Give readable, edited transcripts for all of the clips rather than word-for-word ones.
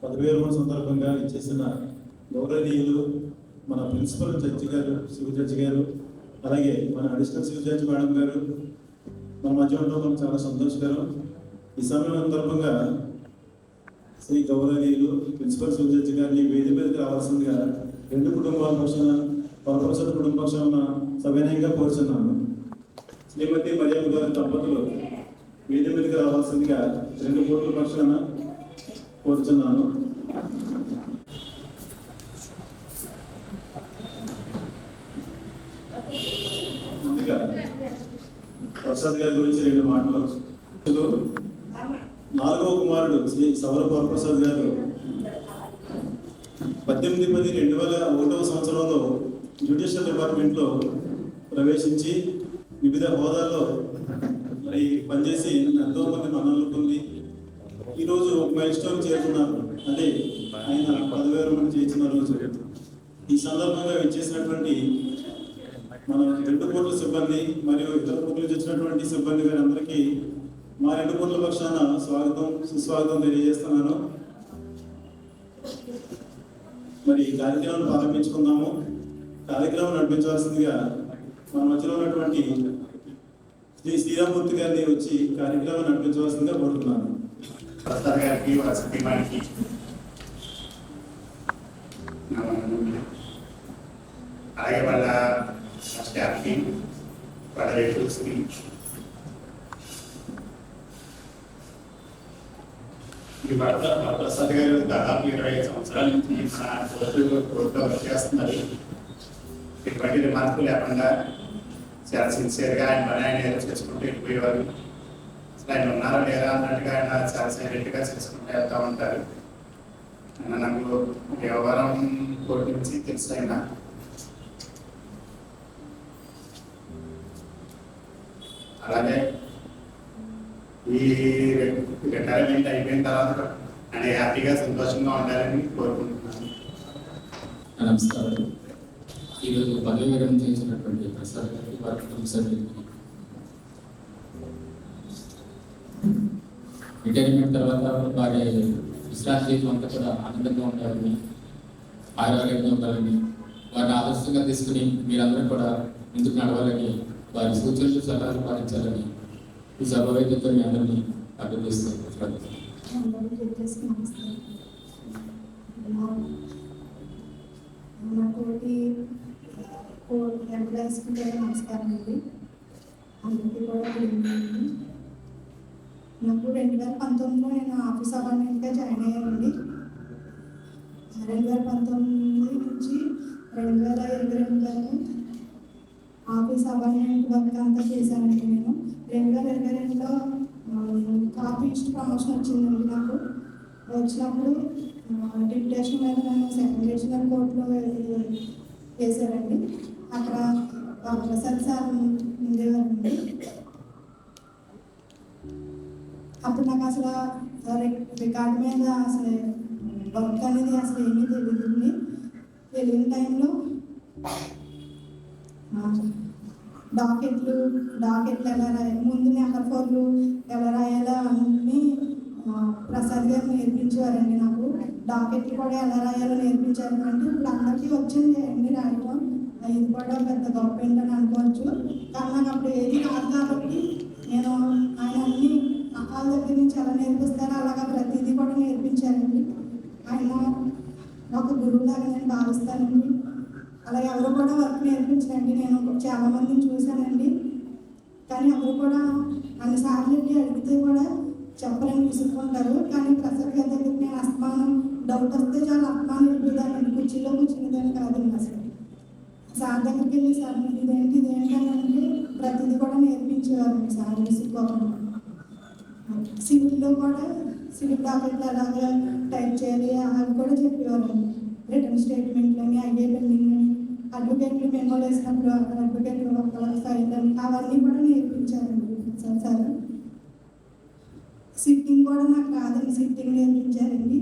పదవీరమణ సందర్భంగా ఇచ్చేసిన గౌరవనీయులు మన ప్రిన్సిపల్ జడ్జి గారు, సివిల్ జడ్జి గారు, అలాగే మన అడిషనల్ సివిల్ జడ్జి మేడం గారు మన మధ్య ఉండడం మనకు చాలా సంతోషకరం. ఈ సమయం సందర్భంగా శ్రీ గౌరవనీయులు ప్రిన్సిపల్ సివిల్ జడ్జి గారిని వేదిక మీదకి రావాల్సిందిగా రెండు కుటుంబాల పక్షాన వరప్రసాద్ కుటుంబ పక్షాన సవినయంగా కోరుచున్నాను. శ్రీమతి మరియమ్మ గారి దంపతులు వేదిక మీదకి రావాల్సిందిగా రెండు కోట్ల పక్షాన కోరుచున్నాను. ముందుగా ప్రసాద్ గారి గురించి రెండు మాటలు. 4వ కుమారుడు శ్రీ సౌర వరప్రసాద్ గారు 18/10/2001 సంవత్సరంలో జ్యుడిషియల్ డిపార్ట్మెంట్లో ప్రవేశించి వివిధ హోదాల్లో మరి పనిచేసి ఎంతో మంది మన్ననలు పొంది ఈరోజు ఒక మైల్ స్టోన్ చేరుకున్నారు. అంటే ఆయన 10,000 చేసిన రోజు. ఈ సందర్భంగా విచ్చేసినటువంటి మన 2 కోట్ల సిబ్బంది మరియు ఇతర కోట్ల వచ్చినటువంటి సిబ్బంది గారందరికీ మా 2 కోట్ల పక్షాన స్వాగతం సుస్వాగతం తెలియజేస్తున్నాను. మరి ఈ కార్యక్రమాన్ని ప్రారంభించుకుందాము. కార్యక్రమం నడిపించవలసిందిగా మన మధ్యలో ఉన్నటువంటి శ్రీ శ్రీరామూర్తి గారిని వచ్చి కార్యక్రమం నడిపించవలసిందిగా కోరుతున్నాను. ప్రసాద్ గారికి వసతిమానికి అలాగే వాళ్ళ స్టాఫ్కి వాళ్ళ రిలేటివ్స్కి ఈ ప్రసాద్ గారు దాదాపు 25 సంవత్సరాల నుంచి మన కోర్టులో వర్క్ చేస్తున్నారు. ఎటువంటి రిమార్కు లేకుండా చాలా సిన్సియర్గా ఆయన పని ఆయన చేసుకుంటూ వెళ్ళిపోయేవారు. అసలు ఆయన ఉన్నారా లేరా అన్నట్టుగా ఆయన చాలా సైలెంట్గా చేసుకుంటూ వెళ్తూ ఉంటారు. ఆయన నాకు వ్యవహారం కోర్టు నుంచి తెలుసు. ఆయన అలాగే ఈ రిటైర్మెంట్ అయిపోయిన తర్వాత ఆయన హ్యాపీగా సంతోషంగా ఉండాలని కోరుకుంటున్నాను. నమస్కారం. ఈరోజు పదవి విరమణ చేసినటువంటి ప్రసాద్ గారికి వారి కుటుంబ సభ్యులకి రిటైర్మెంట్ తర్వాత వారి విశ్రాంతి జీవితం అంతా కూడా ఆనందంగా ఉండాలని, ఆరోగ్యంగా ఉండాలని, వారిని ఆదర్శంగా తీసుకుని మీరందరూ కూడా ముందుకు నడవాలని, వారి సూచనలు సలహాలు పాటించాలని ఈ సభ వైద్యులతో మీ అందరినీ అభినందిస్తున్నాను. నమస్కారం అండి. అందరికీ కూడా నాకు 2019లో నేను ఆఫీస్ అపాయింట్మెంట్గా జాయిన్ అయ్యానండి. 2019 నుంచి 2022 వరకు ఆఫీస్ అపాయింట్మెంట్ వర్క్ అంతా చేశానండి. నేను 2022లో కాపీ ఇష్ట ప్రమోషన్ వచ్చిందండి. నాకు వచ్చినప్పుడు డిప్యుటేషన్ మీద నేను సెకండ్ రీజనల్ కోర్టులో వేశారండి. అక్కడ ప్రసాద్ సార్ ఉండేవారండి. అప్పుడు నాకు అసలు రికార్డు మీద అసలు వర్క్ అనేది అసలు ఏమీ తెలియదండి. తెలియని టైంలో డాకెట్లు ఎలా రాయాలి, ముందు నెంబర్ 4లు ఎలా రాయాలో అన్నీ ప్రసాద్ గారు నేర్పించేవారండి. నాకు డాకెట్లు కూడా ఎలా రాయాలో నేర్పించారు. అంటే ఇప్పుడు అందరికీ వచ్చింది అన్ని రాయటం, ఇది కూడా పెద్ద గొప్ప ఏంటని అనుకోవచ్చు. కానీ నాకు అప్పుడు ఏది కాదు కాబట్టి నేను ఆయన అన్ని వాళ్ళ దగ్గర నుంచి ఎలా నేర్పిస్తారో అలాగా ప్రతిదీ కూడా నేర్పించారండి. ఆయన ఒక గురువులాగా నేను భావిస్తానండి. అలాగే ఎవరు కూడా వర్క్ నేర్పించారండి. నేను చాలా మందిని చూశానండి. కానీ ఎవరు కూడా అన్నిసార్లు అడిగితే కూడా చెప్పలేని విసుక్కుంటారు. కానీ ప్రసాద్ గారి దగ్గరికి నేను అస్తమానం డౌట్ వస్తే చాలా అస్తమానం వెళ్ళిపోదానండి. కుర్చీలో కూర్చునేదాన్ని కాదండి. అసలు సార్ దగ్గరికి వెళ్ళి సార్ ఇదేంటి అని అంటే ప్రతిదీ కూడా నేర్పించేవారండి సార్ విసుక్కోకుండా. సివిల్లో కూడా సివిల్ డాక్యుమెంట్లు అలాగే టైప్ చేయాలి అవి కూడా చెప్పేవారండి. రిటర్న్ స్టేట్మెంట్లని, ఐఏ పెండింగ్ అని, అడ్వకేట్లు మెమోలు వేసినప్పుడు అడ్వకేట్లు ఒక ఫైల్ అని అవన్నీ కూడా నేర్పించారండి సార్. సిట్టింగ్ కూడా నాకు రాదండి, సిట్టింగ్ నేర్పించారండి.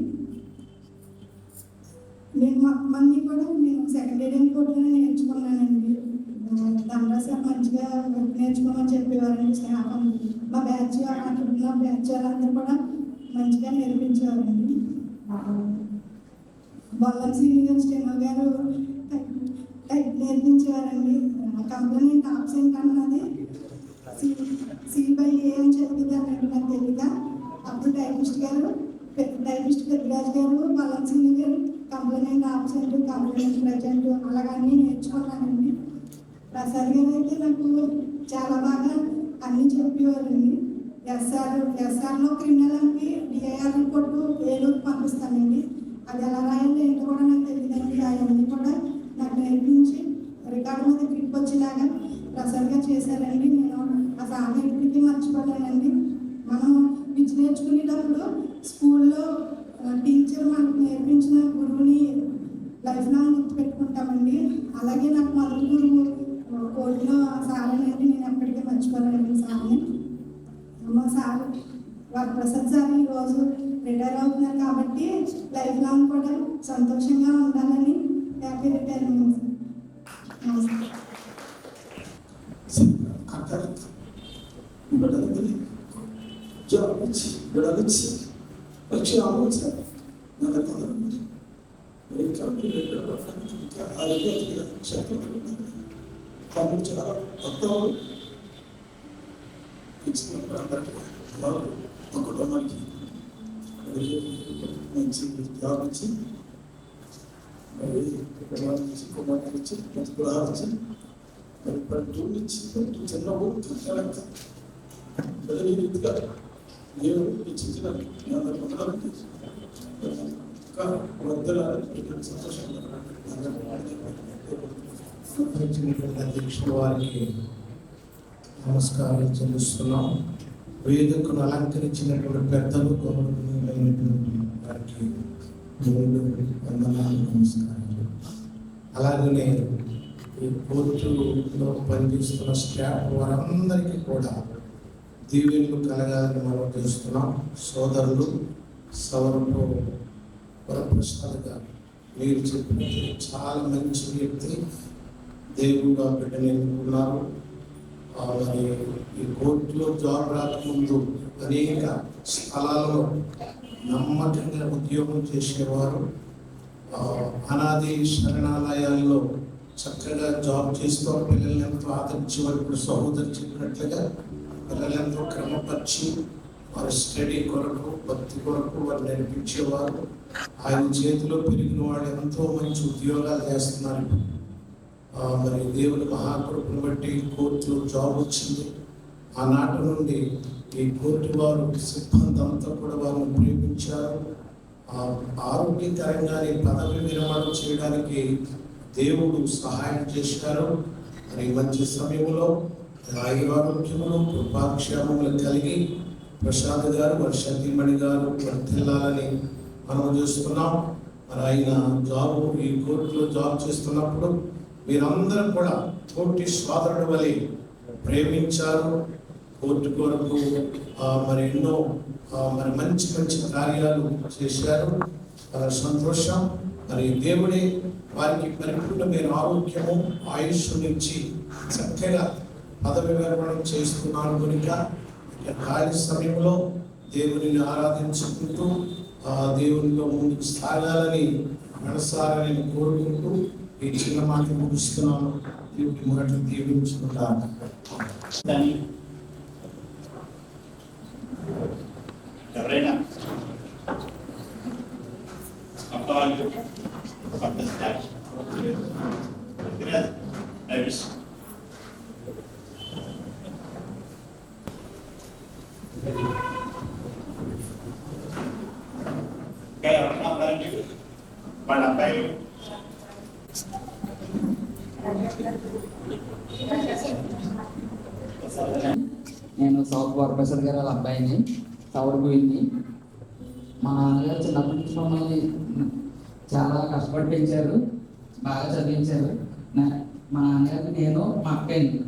నేను అన్నీ కూడా నేను సెకండ్ ఇయర్ కోర్టులోనే నేర్చుకున్నానండి. దండరాశి మంచిగా నేర్చుకోమని చెప్పేవారండి స్టాఫ్. మా బ్యాచ్ అక్కడ ఉన్న బ్యాచ్ వాళ్ళందరూ కూడా మంచిగా నేర్పించేవారండి. బొల్లం శ్రీనివాస్ స్టెనో గారు టైప్ నేర్పించేవారండి. కంప్లైంట్ ఆబ్సెంట్ అన్నది C/A అని చెప్పిందానండి నాకు తెలియక. అప్పుడు టైపిస్ట్ పెద్దరాజు గారు, బొల్లం శ్రీని గారు కంప్లైంట్ ఆబ్సెంట్, కంప్లైంట్ ప్రజెంట్ అలాగన్నీ నేర్చుకున్నానండి. ప్రసాద్ గారు అయితే నాకు చాలా బాగా అన్నీ చెప్పేవారండి. ఎస్ఆర్లో క్రిమినల్ అంటే డిఐఆర్ రిపోర్టు ఏలూరుకి పంపిస్తానండి. అది ఎలా రాయాలో ఏంటో కూడా నాకు తెలియదండి. అవన్నీ కూడా నాకు నేర్పించి రికార్డు మీద గ్రిప్ వచ్చేలాగా ప్రసాద్ గారు చేశారండి. నేను ఆ సార్ ఎప్పటికీ మర్చిపోలేనండి. మనం విద్య నేర్చుకునేటప్పుడు స్కూల్లో టీచర్ మనకు నేర్పించిన గురువుని లైఫ్ లాంగ్ గుర్తుపెట్టుకుంటామండి. అలాగే నాకు మొదటి గురువు కోర్టులో సార్ అనేది నేను ఎప్పటికీ మర్చిపోలేనండి సార్ని. మా సార్ ప్రసాద్ సార్ ఈరోజు రిటైర్ అవుతున్నారు కాబట్టి లైఫ్ లాంగ్ కూడా సంతోషంగా ఉండాలని హ్యాపీ రిటైర్మెంట్. నమస్కారం. చాలా కొత్త మా కుటుంబానికి మంచి జాబ్ ఇచ్చి కుటుంబానికి ఇచ్చి మంచి గృహాలు ఇచ్చి మరి పల్లెటూరు నుంచి చిన్న ఊరు కట్టలేక ప్రజలు రీతిగా నేను ఇచ్చిన అధ్యక్షుల వారికి నమస్కారం చెల్లిస్తున్నాం. వేదికను అలంకరించినటువంటి పెద్దలు గౌరవనీయులైనటువంటి వారికి వందనాలు, నమస్కారాలు. అలాగనే ఈ కోర్టులో పనిచేస్తున్న స్టాఫ్ వారందరికీ కూడా దీవెనలు కలగాలని మనం చేస్తున్నాం. సోదరులు సవరపు వరప్రసాద్ గారు మీరు చెప్పినట్టు చాలా మంచి వ్యక్తి, దేవుడుగా బిడ్డని ఎన్నుకున్నారు. మరి ఈ కోర్టులో జాబ్ రాకముందు అనేక స్థలాల్లో నమ్మకంగా ఉద్యోగం చేసేవారు. అనాది శరణాలయాల్లో చక్కగా జాబ్ చేస్తూ పిల్లల్ని ఎంతో ఆదరించి వారికి సహోదరు చెప్పినట్లుగా పిల్లలు ఎంతో క్రమపరిచి వారి స్టడీ కొరకు భక్తి కొరకు వారు నేర్పించేవారు. ఆయన చేతిలో పెరిగిన వాళ్ళు ఎంతో మంచి ఉద్యోగాలు చేస్తున్నారు. మరి దేవుని మహాకృపను బట్టి కోర్టులో జాబ్ వచ్చింది. ఆనాటి నుండి ఈ కోర్టు వారు సిబ్బంది అంతా కూడా వారిని ప్రేమించారు. ఆరోగ్యకరంగానే పదవి విరమణ చేయడానికి దేవుడు సహాయం చేశారు. మరి మంచి సమయంలో ఆరోగ్యములు కృపాక్షేమములు కలిగి ప్రసాద్ గారు వారి సతీమణి గారు వర్తిల్లాలని మనం చూస్తున్నాం. మరి ఆయన జాబ్ ఈ కోర్టులో జాబ్ చేస్తున్నప్పుడు మీరందరూ కూడా కోర్టు సోదరుడు వలె ప్రేమించారు. కోర్టు కొరకు మరి ఎన్నో మరి మంచి మంచి కార్యాలు చేశారు. సంతోషం. మరి దేవుడే వారికి పరిపూర్ణమైన ఆరోగ్యము ఆయుష్నిచ్చి చక్కగా పదవి విరమణ చేస్తున్నాను కనుక ఖాళీ సమయంలో దేవునిని ఆరాధించుకుంటూ దేవునిలో ముందుకు సాగాలని మనసారని కోరుకుంటూ ఈ చిన్న మాట ముగిస్తున్నాను. దేవుడి మాటలు దీవించుకుంటాను. ఎవరైనా అబ్బాయిలు వాళ్ళ అబ్బాయి నేను సౌత్ వరప్రసాద్ గారు వాళ్ళ అబ్బాయిని సౌరభుని. మా నాన్నగారు చిన్నప్పటి నుంచి మమ్మల్ని చాలా కష్టపడి పెంచారు, బాగా చదివించారు. మా నాన్నగారికి నేను మా అక్కయ్యని,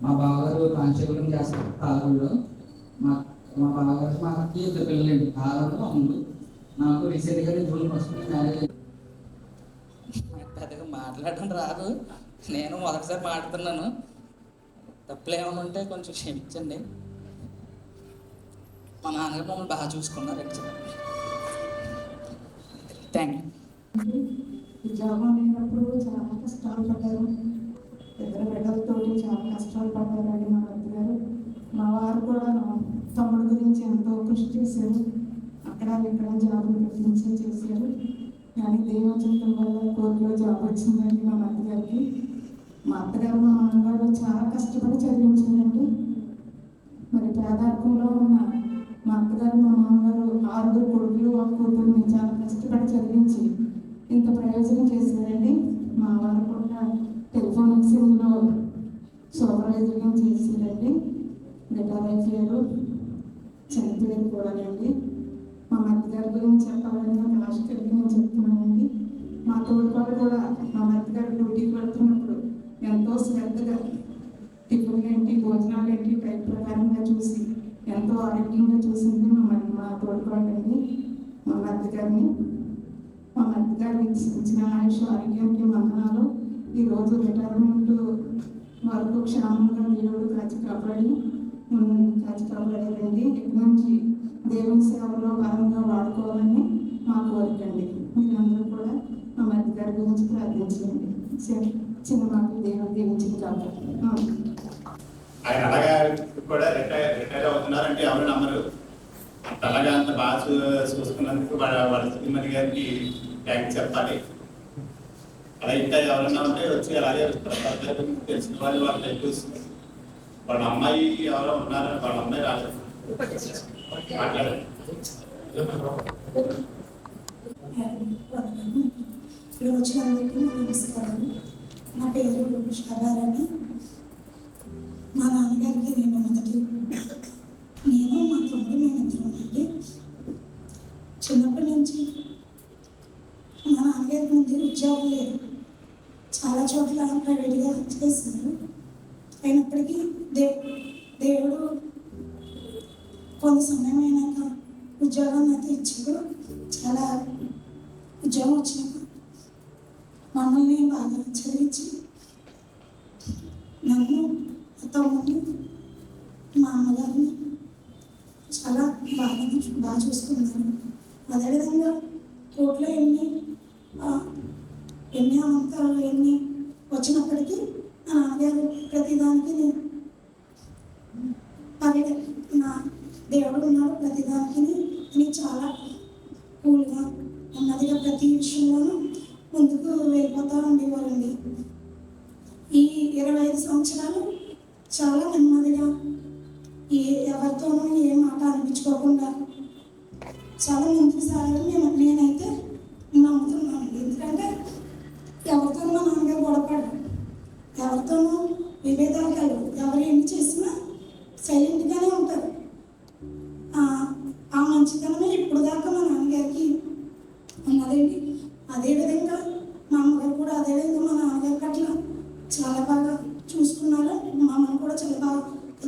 మా బావగారు కానిస్టేబుల్ చేస్తారు కాలంలో. మా బావగారు మా అక్కకి ఇద్దరు పిల్లలండి, కాలంలో అమ్ముడు. నాకు రీసెంట్గా జూన్ ఫస్ట్ మ్యారేజ్. పెద్దగా మాట్లాడడం రాదు, నేను మొదటిసారి మాట్లాడుతున్నాను. తప్పులు ఏమైనా ఉంటే కొంచెం క్షమించండి. మా నాన్నగారు మమ్మల్ని బాగా చూసుకున్నారు. Thank you. ఉద్యోగం లేనప్పుడు చాలా కష్టాలు పడ్డారు. ఇద్దరు బిడ్డలతో చాలా కష్టాలు పడ్డారండి మా గారు. మా వారు కూడా తమ్ముడు గురించి ఎంతో కృషి చేశారు. అక్కడ ఇక్కడ జాబులు పెట్టించి చేశారు. కానీ దేవచింతం వల్ల కోర్టులో జాబ్ వచ్చిందండి మా గారికి. మా అత్తగారు మా మామగారు చాలా కష్టపడి చదివించారండి. మరి పేదరికంలో ఉన్న మా అత్తగారు మా మామగారు 6 కొడుకులు 1 కూతురుని చాలా కష్టపడి చదివించి ఇంత ప్రయోజనం చేశారండి. మా వారు కూడా టెలిఫోన్ ఎక్స్చేంజ్లో సూపర్వైజర్గా చేశారండి. రిటైర్ అయిపోయారు, చనిపోయారు కూడానండి. మా మధ్యగారి గురించి చెప్పాలని నాకు ఆశ కలిగి నేను చెప్తున్నానండి. మా తోడుకోడు కూడా మా మధ్యగారు డ్యూటీకి వెళ్తున్నప్పుడు ఎంతో శ్రద్ధగా టిఫిన్లు ఏంటి భోజనాలు ఏంటి టైప్ ప్రకారంగా చూసి ఎంతో ఆరోగ్యంగా చూసింది మా తోడుకోడండి. మా మధ్యగారిని మా మధ్యగారు ఇచ్చిన ఆయుష్ ఆరోగ్యానికి వందనాలు. ఈరోజు రిటైర్మెంట్ వరకు క్షేమంగా దేవుడు కాపాడారండి. ఇక్కడి నుంచి దేవుని సేవలో బలంగా వాడుకోవాలని మా కోరికండి. మీరందరూ కూడా మా మధ్యగారి గురించి ప్రార్థించండి. చిన్న మాటలు దేవుడు దీవించింది కాబట్టి ఆయన అలాగా కూడా రిటైర్ అవుతున్నారంటే ఎవరు నమ్మరు. అలాగా అంత బాగా చూసుకున్నందుకు వాళ్ళ శ్రీమతి గారికి థ్యాంక్స్ చెప్పాలి. అలా ఇంకా ఎవరన్నా ఉంటే వచ్చి అలాగే తెలిసిన వాళ్ళు వాళ్ళ చూస్తుంది. వాళ్ళ అమ్మాయి ఎవరో ఉన్నారు, వాళ్ళ అమ్మాయి రాలేదు మాట్లాడారు. ఇక్కడ వచ్చినందుకు నమస్కారం. నా పేరు పుష్కరారాణి. మా నాన్నగారికి నేను మా తమ్ముడు మేమిద్దరం అండి. చిన్నప్పటి నుంచి మా నాన్నగారికి ముందు ఉద్యోగం లేదు. చాలా చోట్ల ప్రైవేట్గా చేశారు. అయినప్పటికీ దేవుడు కొంత సమయం అయినాక ఉద్యోగం అయితే ఇచ్చాడు. చాలా ఉద్యోగం వచ్చినాక మమ్మల్ని బాగా చదివించి నన్ను తమ్ముడిని మా అమ్మగారిని చాలా బాగా చూసుకున్నారు. అదేవిధంగా కోర్టులో ఎన్ని అవంతాలు ఎన్ని వచ్చినప్పటికీ నా నాన్నగారు ప్రతిదానికి నా దేవుడు ఉన్నాడు ప్రతిదానికి నేను చాలా కూల్గా నెమ్మదిగా ప్రతి విషయంలోనూ ముందుకు వెళ్ళిపోతూ ఉండేవారండి. ఈ 25 సంవత్సరాలు చాలా నెమ్మదిగా ఎవరితోనూ ఏ మాట అనిపించుకోకుండా చాలా ముందుకు సాగాలని నేనైతే నమ్ముతున్నాను. ఎందుకంటే ఎవరితోనూ మా నాన్నగారు గొడవపడ్డారు, ఎవరితోనూ విభేదాలు కలవు. ఎవరు ఏమి చేసినా సైలెంట్గానే ఉంటారు. ఆ మంచితనమే ఇప్పుడు దాకా మా నాన్నగారికి ఉన్నదండి. అదేవిధంగా మా అమ్మగారు కూడా అదేవిధంగా మా నాన్నగారి పట్ల చాలా బాగా చూసుకున్నారు. మా అమ్మని కూడా చాలా బాగా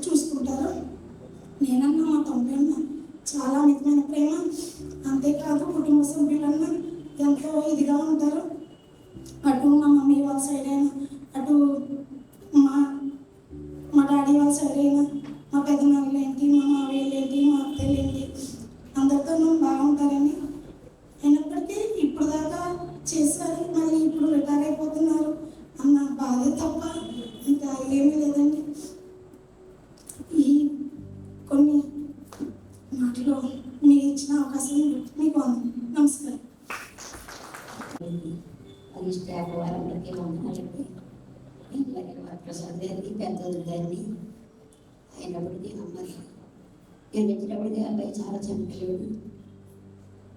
చూసుకుంటారు. నేనన్నా మా తమ్ముడన్నా చాలా మితమైన ప్రేమ. అంతేకాదు కుటుంబ సభ్యులన్నా ఎంతో ఇదిగా ఉంటారు. అటు మా మమ్మీ వాళ్ళ సైడ్ అయినా, అటు మా డాడీ వాళ్ళ సైడ్ అయినా, మా పెద్దనాన్నలు ఏంటి, మా మావయ్యలు ఏంటి, మా అత్తలు ఏంటి, అందరితో బాగుంటారని. అయినప్పటికీ ఇప్పుడు దాకా చేశారు, మళ్ళీ ఇప్పుడు రిటైర్ అయిపోతున్నారు అన్న బాధ తప్ప ఇంకా ఏమీ లేదండి. ఈ కొన్ని మాటలు మీరు ఇచ్చిన అవకాశం మీకు నమస్కారం. అది స్టాఫ్ వారందరికీ వందనాలండి. అలాగే వరప్రసాద్ గారికి పెద్దలు గారిని. అయినప్పటికీ అమ్మాయి నేను ఇచ్చినప్పటికీ అబ్బాయి చాలా చనిపోయాడు.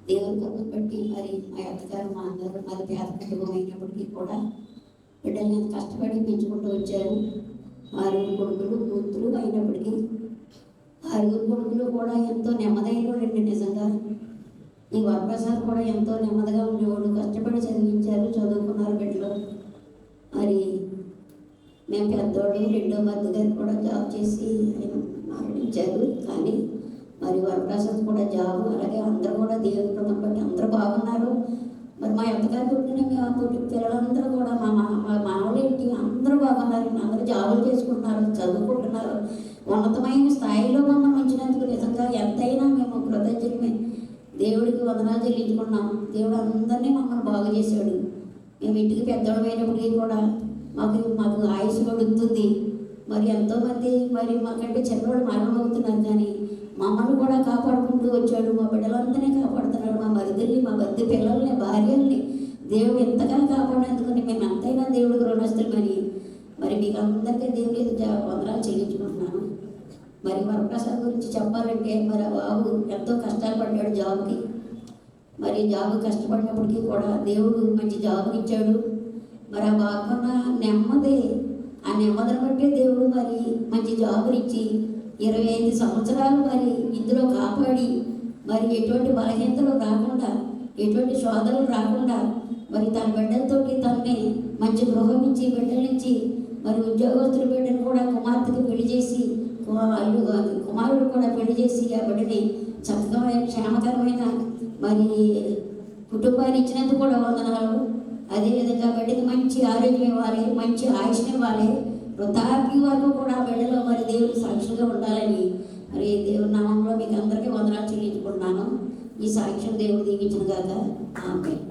దేవుని కొరకు బట్టి మరి మా అత్తగారు మా అందరూ మాది పేద కుటుంబం అయినప్పటికీ కూడా బిడ్డల్ని కష్టపడి పెంచుకుంటూ వచ్చారు. 6 కొడుకులు కూతురు అయినప్పటికీ 6 కొడుకులు కూడా ఎంతో నెమ్మదైనవాడండి. నిజంగా ఈ వరప్రసాద్ కూడా ఎంతో నెమ్మదిగా ఉండేవాడు. కష్టపడి చదివించారు, చదువుకున్నారు బిడ్డలు. మరి మేము పెద్దోడు రెండో భర్త గారు కూడా జాబ్ చేసి మరణించారు. కానీ మరి వరప్రసాద్ కూడా జాబ్, అలాగే అందరూ కూడా దేవుని కృపను బట్టి అందరూ బాగున్నారు. మరి మా అత్తగారు పుట్టిన పిల్లలందరూ కూడా మా మామూలు ఏంటి అందరూ బాగున్నారు. అందరూ జాబులు చేసుకుంటున్నారు, చదువుకుంటున్నారు. ఉన్నతమైన స్థాయిలో మమ్మల్ని ఉంచినందుకు నిజంగా ఎంతైనా మేము కృతజ్ఞమే. దేవుడికి వందనాలు చెల్లించుకున్నాం. దేవుడు అందరినీ మమ్మల్ని బాగు చేశాడు. మేము ఇంటికి పెద్దవాళ్ళమైనప్పటికీ కూడా మాకు ఆయుష్ పడుతుంది. మరి ఎంతోమంది మరి మాకంటే చిన్నవాడు మరణం అవుతున్నారు, కానీ మమ్మల్ని కూడా కాపాడుకుంటూ వచ్చాడు. మా బిడ్డలందరినీ కాపాడుతున్నాడు. మా మరిది పిల్లల్ని, భార్యల్ని దేవుడు ఎంతగా కాపాడినందుకని మేము ఎంతైనా దేవుడికి రుణస్తులమని మరి మీకు అందరికీ దేవుడి వందనాలు చెల్లించుకుంటున్నాను. మరి వరప్రసాద్ గురించి చెప్పాలంటే మరి ఆ బాబు ఎంతో కష్టాలు పడ్డాడు జాబ్కి. మరి జాబ్ కష్టపడినప్పటికీ కూడా దేవుడు మంచి జాబ్ని ఇచ్చాడు. మరి ఆ బాబుకున్న నెమ్మదిని బట్టి దేవుడు మరి మంచి జాబుని ఇచ్చి 25 సంవత్సరాలు మరి ఇందులో కాపాడి మరి ఎటువంటి బలహీనతలు రాకుండా, ఎటువంటి శోధనలు రాకుండా మరి తన బిడ్డలతోటి తనని మంచి గృహం ఇచ్చి బిడ్డలిచ్చి మరి ఉద్యోగస్తుల బిడ్డను కూడా కుమార్తెకి పెళ్లి చేసి కుమారుడు కూడా పెళ్లి చేసి ఆ బిడ్డని చక్కగా క్షేమకరమైన మరి కుటుంబాన్ని ఇచ్చినందుకు కూడా వందనాలు. అదేవిధంగా బిడ్డకి మంచి ఆరోగ్యం ఇవ్వాలి, మంచి ఆయుష్ని ఇవ్వాలి. వృద్ధాప్యం వరకు కూడా బిడ్డలో మరి దేవుడు సాక్షిగా ఉండాలని మరి దేవుడి నామంలో మీకు అందరికీ వందనాలు చెల్లించుకుంటున్నాను. ఈ సాక్ష్యం దేవుడు దీవించిన కాక ఆమేన్.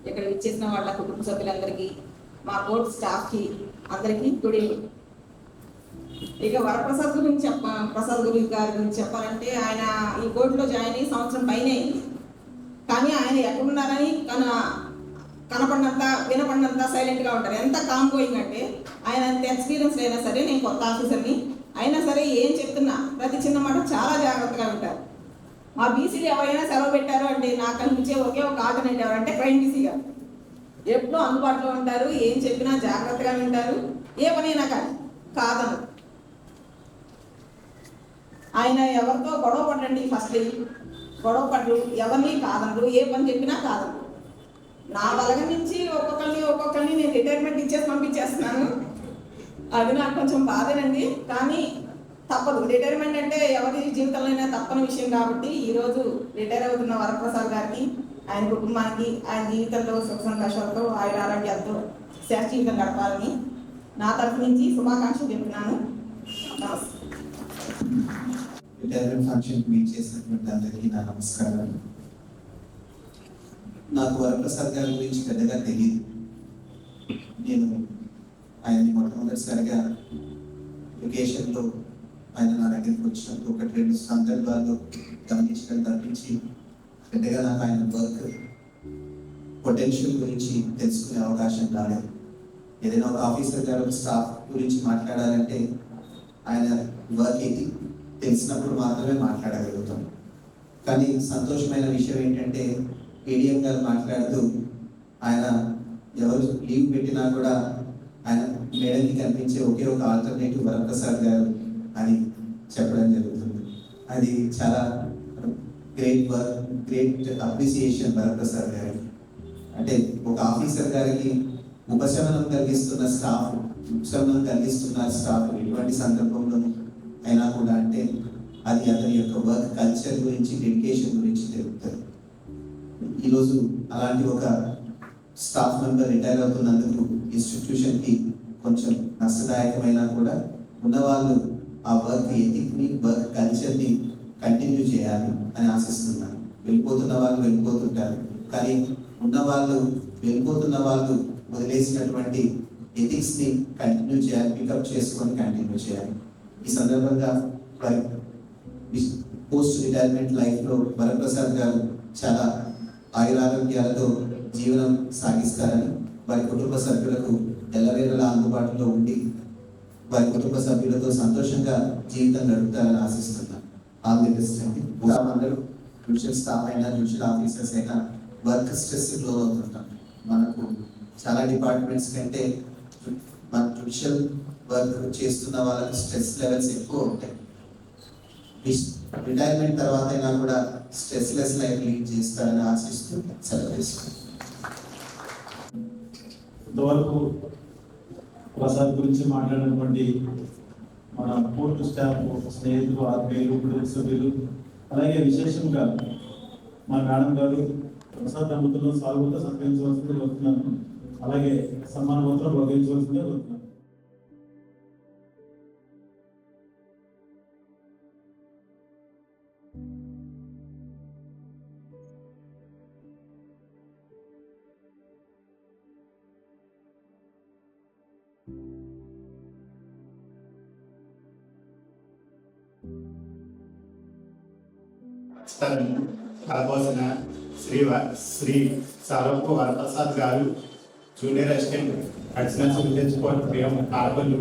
ఇక్కడ విచ్చేసిన వాళ్ళ కుటుంబ సభ్యులందరికీ, మా కోర్టు స్టాఫ్కి అందరికీ గుడ్ ఈవినింగ్. ఇక వరప్రసాద్ గారి గురించి చెప్పాలంటే ఆయన ఈ కోర్టులో జాయిన్ అయ్యి సంవత్సరం పైన అయింది. కానీ ఆయన ఎక్కడున్నారని కనపడినంత వినపడినంత సైలెంట్గా ఉంటారు. ఎంత కాంపోయింగ్ అంటే ఆయన అంత ఎక్స్పీరియన్స్ అయినా సరే, నేను కొత్త ఆఫీసర్ని అయినా సరే ఏం చెప్తున్నా ప్రతి చిన్న మాట చాలా జాగ్రత్తగా ఉంటారు. మా బీసీలు ఎవరైనా సెలవు పెట్టారు అంటే నాకు కనిపించే ఒకే ఒక ఆల్టర్నేట్ ఎవరంటే క్రైమ్ బీసీ గారు. ఎప్పుడూ అందుబాటులో ఉంటారు, ఏం చెప్పినా జాగ్రత్తగా వింటారు, ఏ పనైనా కానీ కాదను. ఆయన ఎవరితో గొడవ పడండి, ఫస్ట్ గొడవ పడ్డు, ఎవరిని కాదనరు, ఏ పని చెప్పినా కాదనరు. నా బలగం నుంచి ఒక్కొక్కరిని నేను రిటైర్మెంట్ ఇచ్చేసి పంపించేస్తున్నాను. అది నాకు కొంచెం బాధేనండి, కానీ తప్పదు. రిటైర్మెంట్ అంటే ఎవరి జీవితంలో అయినా తప్పని విషయం కాబట్టి ఈరోజు రిటైర్ అవుతున్న వరప్రసాద్ గారికి, ఆయన కుటుంబానికి, ఆయన జీవితంలో సుఖ సంతోషాలతో, ఆయన ఆరోగ్యాలతో శాశ్వత జీవితం గడపాలని నా తరఫు నుంచి శుభాకాంక్షలు చెప్తున్నాను. నమస్తే. రిటైర్మెంట్ ఫంక్షన్ మీట్ చేసినటువంటి అందరికీ నా నమస్కారం. నాకు వరప్రసాద్ గారి గురించి పెద్దగా తెలియదు. నేను ఆయన్ని మొట్టమొదటిసారిగా లొకేషన్లో ఆయన నా దగ్గరికి వచ్చినప్పుడు 1-2 సందర్భాల్లో గమనించడం తప్పించి పెద్దగా నాకు ఆయన వర్క్ పొటెన్షియల్ గురించి తెలుసుకునే అవకాశం రాలేదు. ఏదైనా ఒక ఆఫీసర్ గారు ఒక స్టాఫ్ గురించి మాట్లాడాలంటే ఆయన వర్క్ ఇది తెలిసినప్పుడు మాత్రమే మాట్లాడగలుగుతాం. కానీ సంతోషమైన విషయం ఏంటంటే ఏడిఎం గారు మాట్లాడుతూ ఆయన ఎవరు లీవ్ పెట్టినా కూడా ఆయన మేడంకి కనిపించే ఒకే ఒక ఆల్టర్నేటివ్ వరప్రసాద్ గారు అని చెప్పడం జరుగుతుంది. అది చాలా గ్రేట్ అప్రిసియేషన్ వరప్రసాద్ గారికి. అంటే ఒక ఆఫీసర్ గారికి ఉపశమనం కలిగిస్తున్న స్టాఫ్ ఎటువంటి సందర్భంలో అయినా కూడా అంటే అది అతని యొక్క వర్క్ కల్చర్ గురించి, డెడికేషన్ గురించి తెలుపుతుంది. ఈరోజు అలాంటి ఒక స్టాఫ్ మెంబర్ రిటైర్ అవుతున్నందుకు ఇన్స్టిట్యూషన్కి కొంచెం నష్టదాయకమైనా కూడా ఉన్నవాళ్ళు ఆ వర్క్ ఎథిక్ని, వర్క్ కల్చర్ని కంటిన్యూ చేయాలి అని ఆశిస్తున్నాను. వెళ్ళిపోతున్న వాళ్ళు వెళ్ళిపోతుంటారు, కానీ వెళ్ళిపోతున్న వాళ్ళు వదిలేసినటువంటి ఎథిక్స్ని కంటిన్యూ చేయాలి, పికప్ చేసుకొని కంటిన్యూ చేయాలి. ఈ సందర్భంగా పోస్ట్ రిటైర్మెంట్ లైఫ్లో వరప్రసాద్ గారు చాలా ఆయురారోగ్యాలతో జీవనం సాగిస్తారని, వారి కుటుంబ సభ్యులకు ఎల్లవేళలా అందుబాటులో ఉండి వారి కుటుంబ సభ్యులతో సంతోషంగా జీవితం గడుపుతారని ఆశిస్తున్నాను. ఆల్ ది బెస్ట్ అండి. అందరూ జ్యుడిషియల్ స్టాఫ్ అయినా, జ్యుడిషియల్ ఆఫీసర్స్ అయినా వర్క్ స్ట్రెస్ లో అవుతుంటాం. మనకు చాలా డిపార్ట్మెంట్స్ కంటే మన జ్యుడిషియల్ వర్క్ చేస్తున్న వాళ్ళకి స్ట్రెస్ లెవెల్స్ ఎక్కువ ఉంటాయి. రిటైర్మెంట్ తర్వాత అయినా కూడా స్ట్రెస్ లెస్ లైఫ్ లీడ్ చేస్తారని ఆశిస్తూ సెలవు తీసుకుంటాం. ఇంతవరకు ప్రసాద్ గురించి మాట్లాడినటువంటి మన కోర్టు స్టాఫ్, స్నేహితులు, ఆత్మీయులు, కుటుంబ సభ్యులు, అలాగే విశేషంగా మా మేడం గారు ప్రసాద్ దంపతులను సాగుతో సత్కరించవలసింది కోరుతున్నాను. అలాగే సన్మాన పత్రం భోగించవలసిందే కోరుతున్నాను. కలబోసిన శ్రీ సర్వపు వరప్రసాద్ గారు, junior assistant additional civil court ప్రియం కారపల్లు,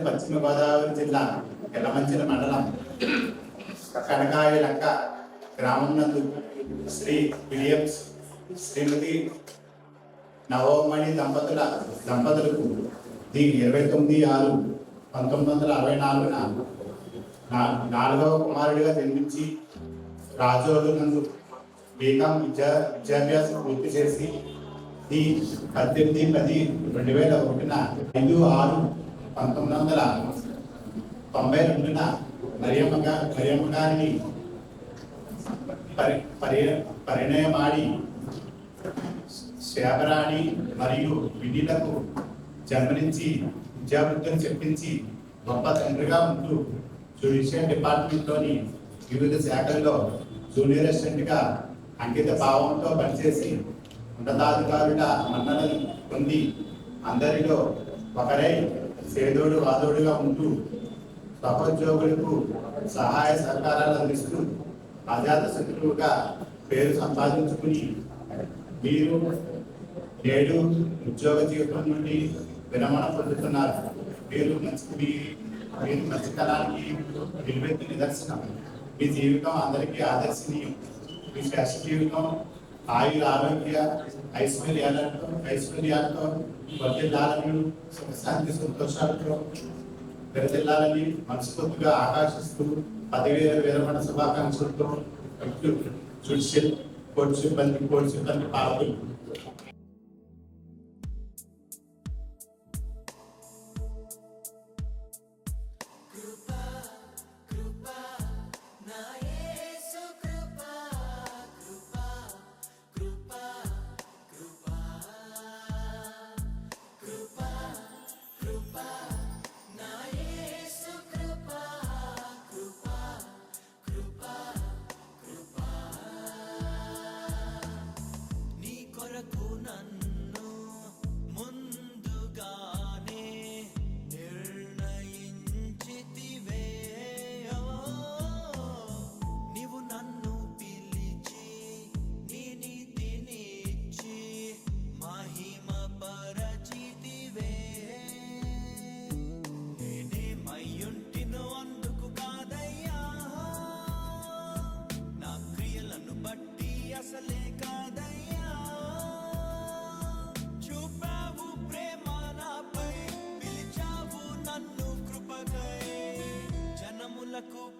పశ్చిమ గోదావరి జిల్లా ఎలమంచిల మండలం కనకాయలంక గ్రామం నందు శ్రీ విలియమ్స్ శ్రీమతి నవమణి దంపతులకు 29/6/1964 4వ కుమారుడిగా జన్మించి రాజోలు నందు బీకాం విద్యాభ్యాసం పూర్తి చేసి 18/10/2001 5/6/1992 మరియమ్మ గారిని పరిణయమాడి శేబరాణి మరియు విడిలకు జన్మనించి విద్యాబుద్ధులు చెప్పించి గొప్ప తండ్రిగా ఉంటూ జ్యుడిషియల్ డిపార్ట్మెంట్లోని వివిధ శాఖల్లో జూనియర్ అసిస్టెంట్గా అంకిత భావంతో పనిచేసి ఉన్నతాధికారుల మన్ననలు పొంది అందరిలో ఒకరై సేదోడు వాదోడుగా ఉంటూ సహోద్యోగులకు సహాయ సహకారాలు అందిస్తూ అజాత శత్రువుగా పేరు సంపాదించుకుని మీరు నేడు ఉద్యోగ జీవితం నుండి విరమణ పొందుతున్నారు. మీరు మంచితనానికి నిలువెత్తు నిదర్శనం. మీ జీవితం అందరికీ ఆదర్శనీయం. మీ శ్రేష్ఠ జీవితం ఆయుర ఆరోగ్య ఐశ్వర్యాలతో వర్ధిల్లాలని, సుఖశాంతి సంతోషాలతో విరజిల్లాలని మనస్ఫూర్తిగా ఆకాశిస్తూ 10,000 విరమణ శుభాకాంక్షలతో జుడిషియల్ కోర్టు సిబ్బంది పాల్గొని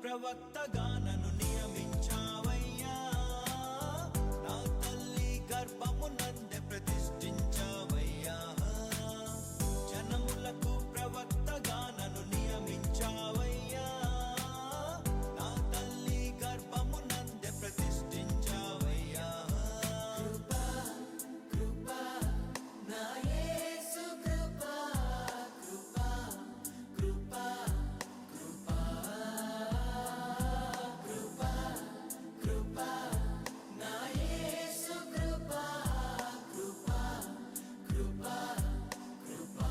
ప్రవక్తగా నన్ను నియమించావయ్యా, నా తల్లి గర్భము నందే ప్రతిష్ఠించావయ్యా, జనములకు ప్రవక్తగా నన్ను నియమించావయ్యా, నా తల్లి గర్భము నందే ప్రతిష్ఠించావయ్యా. కృపా కృపా నా యేసు కృపా కృపా కృపా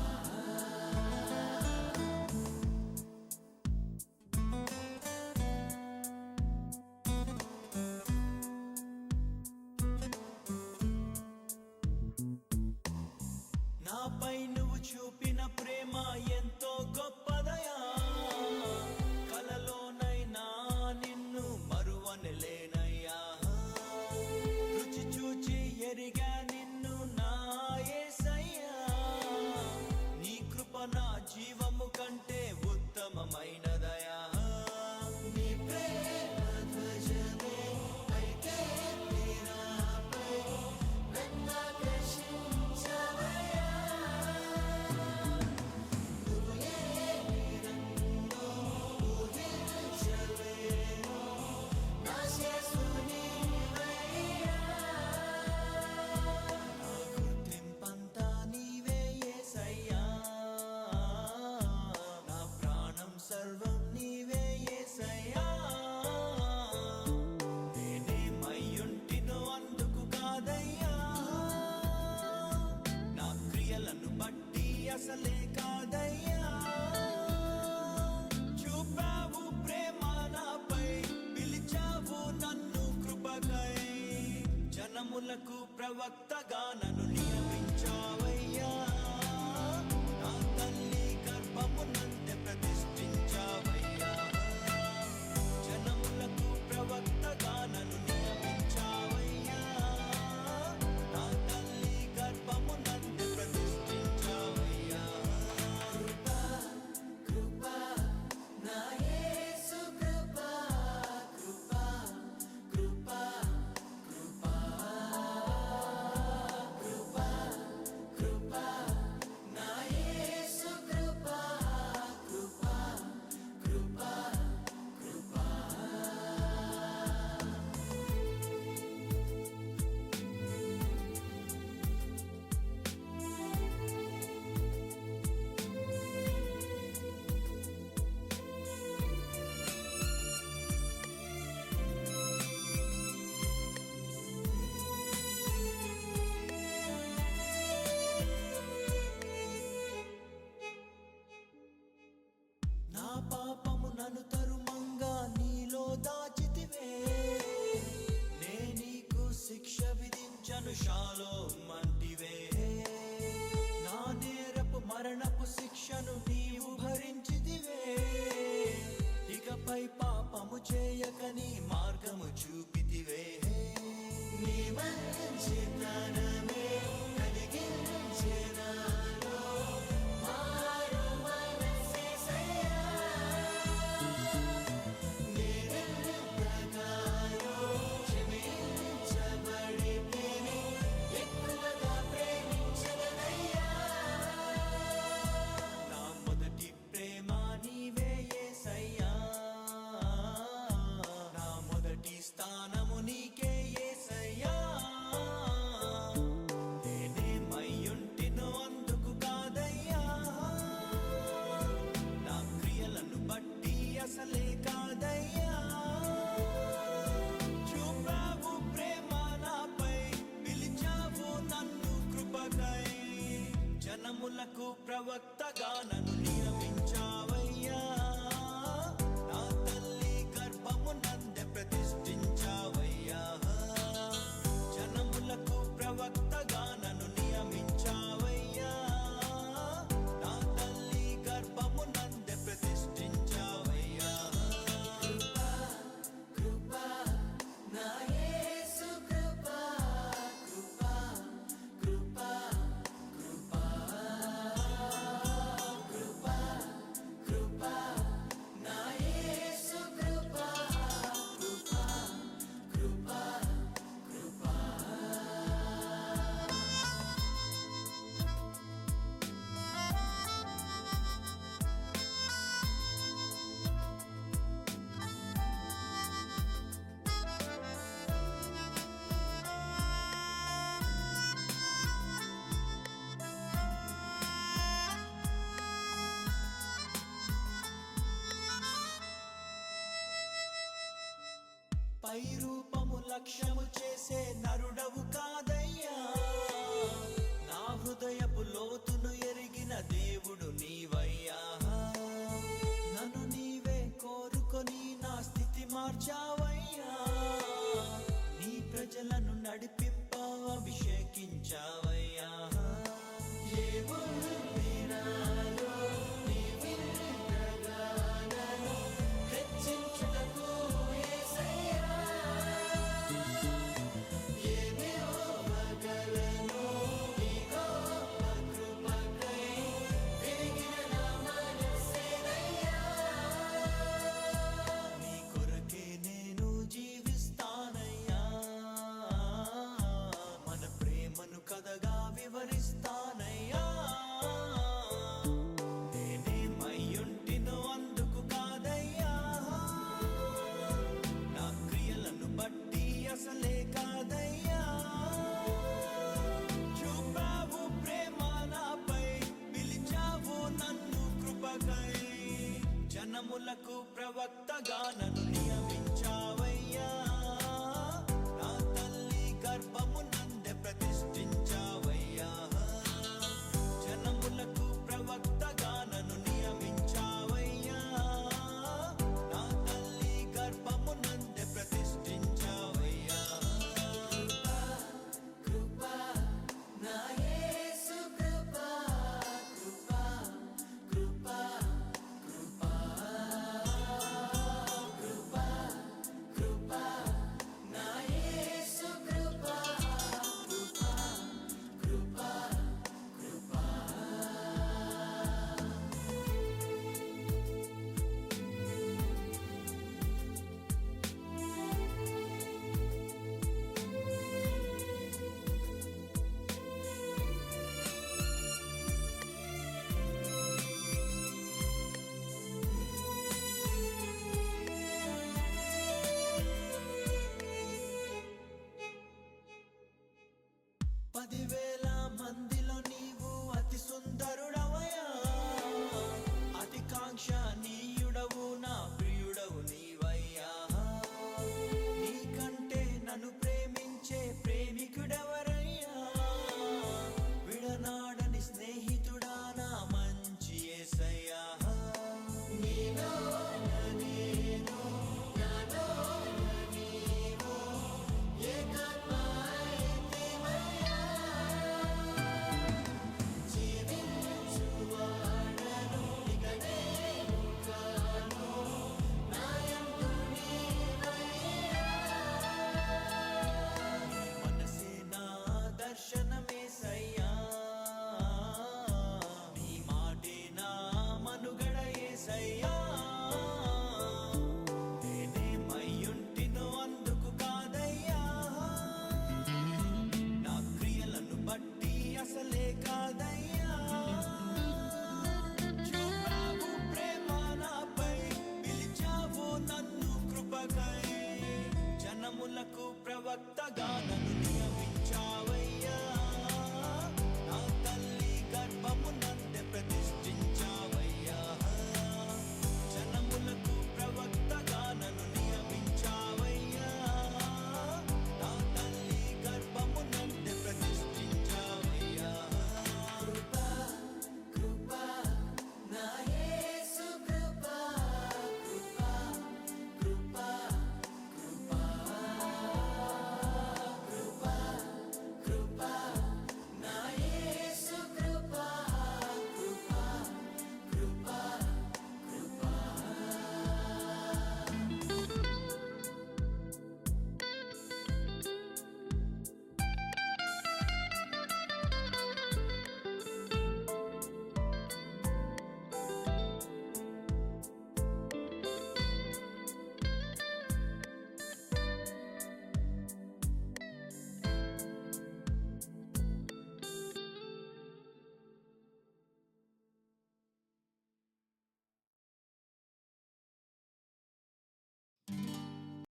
నాపై నువ్వు చూపిన ప్రేమ ఎంతో గొప్పదయా, కలలోనైనా నిన్ను మరువనలేనయ్యా, రుచి చూచి ఎరిగా నిన్ను నా యేసయ్యా, నీ కృప నా జీవము కంటే ఉత్తమమైనదయా, నీ ప్రేమ ధ్వజమే అయితే నాపై నన్ను ఆకర్షించవయ్యా. గుర్తింపంతా నీవే యేసయ్యా, నా ప్రాణం సర్వం నీవే యేసయ్యా, నేనేమయ్యుంటినో అందుకు కాదయ్యా, నా క్రియలను బట్టి అసలే కాదయ్యా, చూపావు ప్రేమ ప్రవక్తగా నన్ను నియమించావయ్యా నా తల్లి గర్భమునందే ప్రతిష్ఠించావయ్యా జనములకు ప్రవక్తగా నన్ను నియమించావయ్యా నా తల్లి గర్భమునందే ప్రతిష్ఠించావయ్యా కృపా నా యేసు కృపా కృపా కృపా కృపా కృపా కృపా నా యేసు కృపా కృపా కృపా కృపా నా పాపము నన్ను తరుమంగా నీలో దాచితివే నే నీకు శిక్ష విధించను షాలో మంటివే నా నేరపు మరణపు శిక్షను నీవు భరించితివే ఇకపై పాపము చేయకని మార్గము చూపితివే నీ మంచి జ్ఞానమే కలిగించే నాలో మారు మనసేసయ్యా నేనెంతగానో క్షమించబడితిని ఎక్కువగా ప్రేమించదనయ్యా నా మొదటి ప్రేమ నీవే యేసయ్యా నా మొదటి స్థానము నీకే యేసయ్యా నేనేమయ్యుంటినో అందుకు కాదయ్యా నా క్రియలను బట్టి అసలే కాదయ్యా చూపావు ప్రేమ నాపై పిలిచావు నన్ను కృపకై జనములకు ప్రవక్తగా నన్ను నియమించావయ్యా నా తల్లి గర్భమునందే ప్రతిష్ఠించావయ్యా జనములకు ప్రవక్తగా నన్ను నియమించావయ్యా నా తల్లి గర్భమునందే ప్రతిష్ఠించావయ్యా కృపా నా యేసు కృపా కృపా కృపా కృపా కృపా కృపా నా యేసు కృపా కృపా కృపా కృపా పై రూపము లక్ష్యము చేసే నరుడవు కాదయ్యా నా హృదయపు లోతును ఎరిగిన దేవుడు నీవయ్యా నన్ను నీవే కోరుకొని నా స్థితి మార్చావయ్యా నీ ప్రజలను నడిపింప అభిషేకించావయ్యా ఏముంది నాలో నీ విన్నగానను హెచ్చించుటకు యేసయ్యా ఏమివ్వగలను నీ గొప్ప కృపకై విరిగిన నా మనస్సేనయ్యా నీ కొరకే నేను జీవిస్తానయ్యా మన ప్రేమను కథగా వివరిస్తానయ్యా నేనేమయ్యుంటినో అందుకు కాదయ్యా నా క్రియలను బట్టి అసలే కాదయ్యా చూపావు ప్రేమ నాపై పిలిచావు నన్ను కృపకై జనములకు ప్రవక్తగా నన్ను